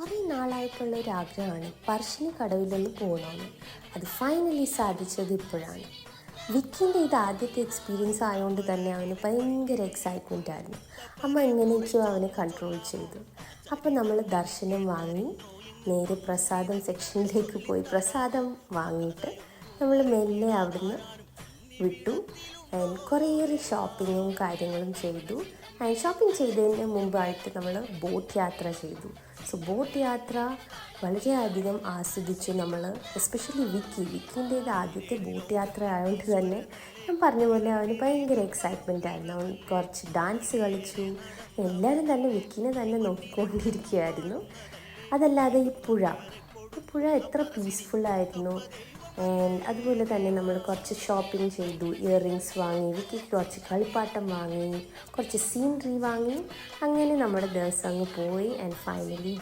കുറേ നാളായിട്ടുള്ള ഒരു ആഗ്രഹമാണ് പറശ്ശിനി കടവിലൊന്ന് പോകണമെന്ന്. അത് ഫൈനലി സാധിച്ചത് ഇപ്പോഴാണ്. വിക്കിൻ്റെ ഇത് ആദ്യത്തെ എക്സ്പീരിയൻസ് ആയതുകൊണ്ട് തന്നെ അവന് ഭയങ്കര എക്സൈറ്റ്മെൻ്റ് ആയിരുന്നു. അമ്മ എങ്ങനെയൊക്കെയോ അവനെ കൺട്രോൾ ചെയ്തു. അപ്പോൾ നമ്മൾ ദർശനം വാങ്ങി നേരെ പ്രസാദം സെക്ഷനിലേക്ക് പോയി പ്രസാദം വാങ്ങിയിട്ട് നമ്മൾ മെല്ലെ അവിടുന്ന് വിട്ടു. ആൻഡ് കുറേയേറെ ഷോപ്പിങ്ങും കാര്യങ്ങളും ചെയ്തു. ആൻഡ് ഷോപ്പിംഗ് ചെയ്തതിന് മുമ്പായിട്ട് നമ്മൾ ബോട്ട് യാത്ര ചെയ്തു. സോ ബോട്ട് യാത്ര വളരെയധികം ആസ്വദിച്ചു നമ്മൾ. എസ്പെഷ്യലി വിക്കിൻ്റേത് ആദ്യത്തെ ബോട്ട് യാത്ര ആയതുകൊണ്ട് തന്നെ ഞാൻ പറഞ്ഞ പോലെ അവന് ഭയങ്കര എക്സൈറ്റ്മെൻ്റ് ആയിരുന്നു. അവൻ കുറച്ച് ഡാൻസ് കളിച്ചു. എല്ലാവരും തന്നെ വിക്കിനെ തന്നെ നോക്കിക്കൊണ്ടിരിക്കുകയായിരുന്നു. അതല്ലാതെ ഈ പുഴ എത്ര പീസ്ഫുള്ളായിരുന്നു. ആൻഡ് അതുപോലെ തന്നെ നമ്മൾ കുറച്ച് ഷോപ്പിംഗ് ചെയ്തു. ഇയറിങ്സ് വാങ്ങി, വിക്കിക്ക് കുറച്ച് കളിപ്പാട്ടം വാങ്ങി, കുറച്ച് സീനറി വാങ്ങി. അങ്ങനെ നമ്മുടെ ദിവസം അങ്ങ് പോയി. And finally